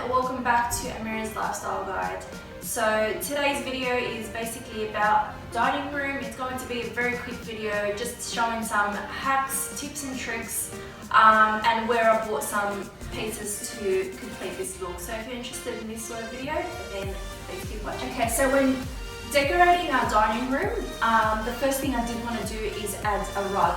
welcome back to Amira's Lifestyle Guide. So today's video is basically about dining room. It's going to be a very quick video just showing some hacks, tips and tricks and where I bought some pieces to complete this look. So if you're interested in this sort of video, then please keep watching. Okay, so when decorating our dining room, the first thing I did want to do is add a rug.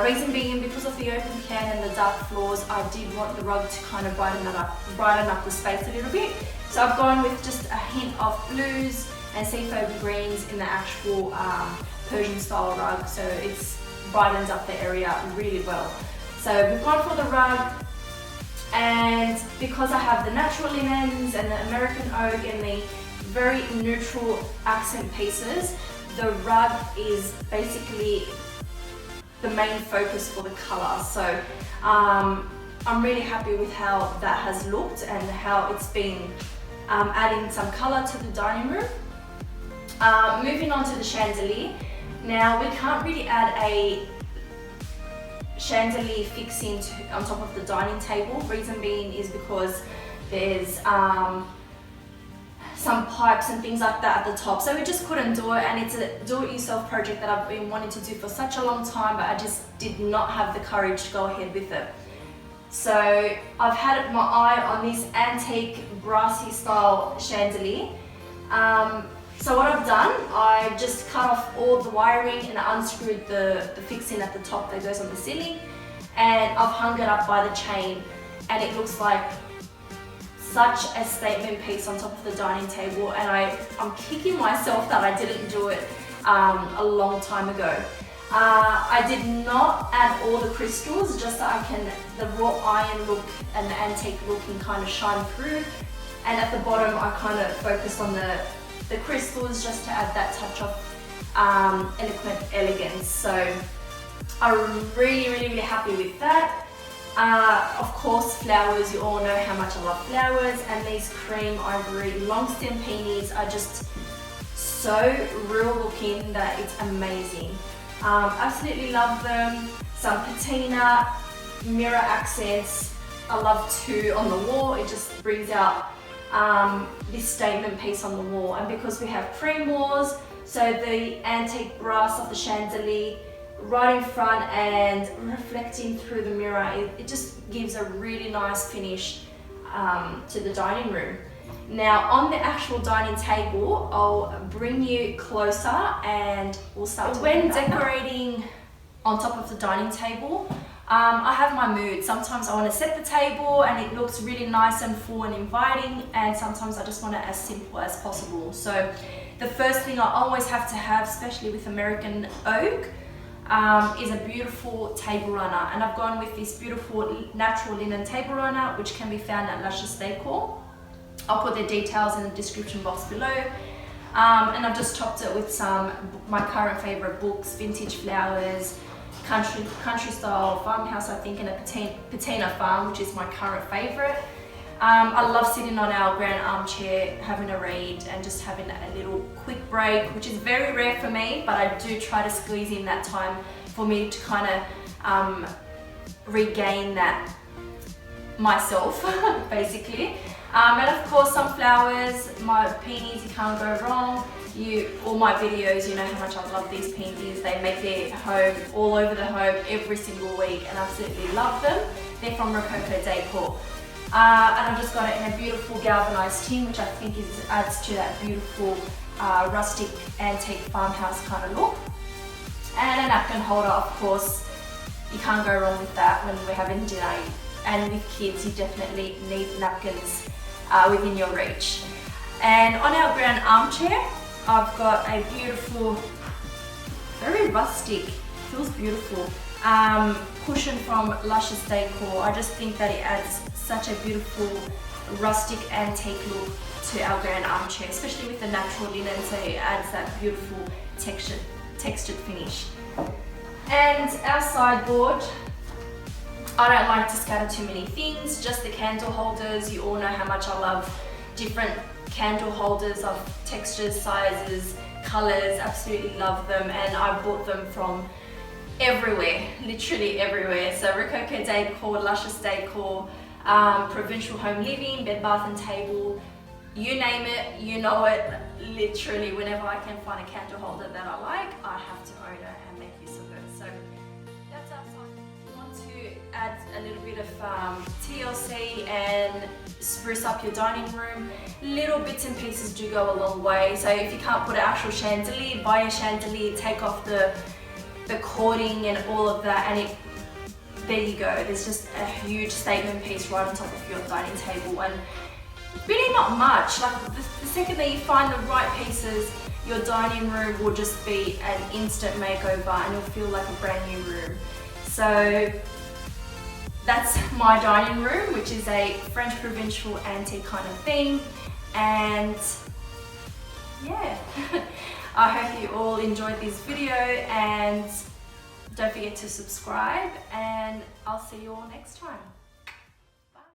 Reason being, because of the open plan and the dark floors, I did want the rug to kind of brighten up the space a little bit. So I've gone with just a hint of blues and seafoam greens in the actual Persian style rug, so it's brightened up the area really well. So we've gone for the rug, and because I have the natural linens and the American oak and the very neutral accent pieces, the rug is basically the main focus for the color. So I'm really happy with how that has looked and how it's been adding some color to the dining room. Moving on to the chandelier. Now we can't really add a chandelier fixing on top of the dining table. Reason being is because there's some pipes and things like that at the top, so we just couldn't do it, and it's a do-it-yourself project that I've been wanting to do for such a long time, but I just did not have the courage to go ahead with it. So I've had my eye on this antique brassy style chandelier. So what I've done, I've just cut off all the wiring and unscrewed the fixing at the top that goes on the ceiling, and I've hung it up by the chain, and it looks like such a statement piece on top of the dining table, and I'm kicking myself that I didn't do it a long time ago. I did not add all the crystals, just so the raw iron look and the antique look can kind of shine through, and at the bottom I kind of focused on the crystals just to add that touch of eloquent elegance. So I'm really happy with that. Of course, flowers, you all know how much I love flowers, and these cream ivory long stem peonies are just so real looking that it's amazing. Absolutely love them. Some patina, mirror accents, I love too on the wall. It just brings out this statement piece on the wall, and because we have cream walls, so the antique brass of the chandelier right in front and reflecting through the mirror, it just gives a really nice finish to the dining room. Now on the actual dining table, I'll bring you closer and we'll start. When decorating on top of the dining table, I have my mood. Sometimes I want to set the table and it looks really nice and full and inviting, and sometimes I just want it as simple as possible. So the first thing I always have to have, especially with American oak, is a beautiful table runner, and I've gone with this beautiful natural linen table runner, which can be found at Luscious Decor. I'll put the details in the description box below, and I've just topped it with some my current favorite books, Vintage Flowers, country style farmhouse, I think, and a patina farm, which is my current favorite. I love sitting on our grand armchair, having a read and just having a little quick break, which is very rare for me, but I do try to squeeze in that time for me to kind of regain that myself, basically. And of course, some flowers, my peonies, you can't go wrong. All my videos, you know how much I love these peonies. They make their home all over the home every single week, and I absolutely love them. They're from Rococo Decor. And I've just got it in a beautiful galvanized tin, which I think adds to that beautiful rustic antique farmhouse kind of look. And a napkin holder, of course, you can't go wrong with that when we're having dinner. And with kids, you definitely need napkins within your reach. And on our grand armchair, I've got a beautiful, very rustic, feels beautiful, cushion from Luscious Decor. I just think that it adds such a beautiful rustic antique look to our grand armchair, especially with the natural linen, so it adds that beautiful textured finish. And our sideboard, I don't like to scatter too many things, just the candle holders. You all know how much I love different candle holders of textures, sizes, colors, absolutely love them, and I bought them from everywhere, literally everywhere. So Rococo Decor, Luscious Decor, Provincial home living, bed, bath and table, you name it, you know it. Literally whenever I can find a candle holder that I like, I have to own it and make use of it. So that's outside. I want to add a little bit of TLC and spruce up your dining room. Little bits and pieces do go a long way. So if you can't put an actual chandelier, buy a chandelier, take off the cording and all of that, and there you go. There's just a huge statement piece right on top of your dining table, and really not much. Like the second that you find the right pieces, your dining room will just be an instant makeover and you'll feel like a brand new room. So that's my dining room, which is a French Provincial antique kind of thing. And yeah, I hope you all enjoyed this video, and don't forget to subscribe, and I'll see you all next time.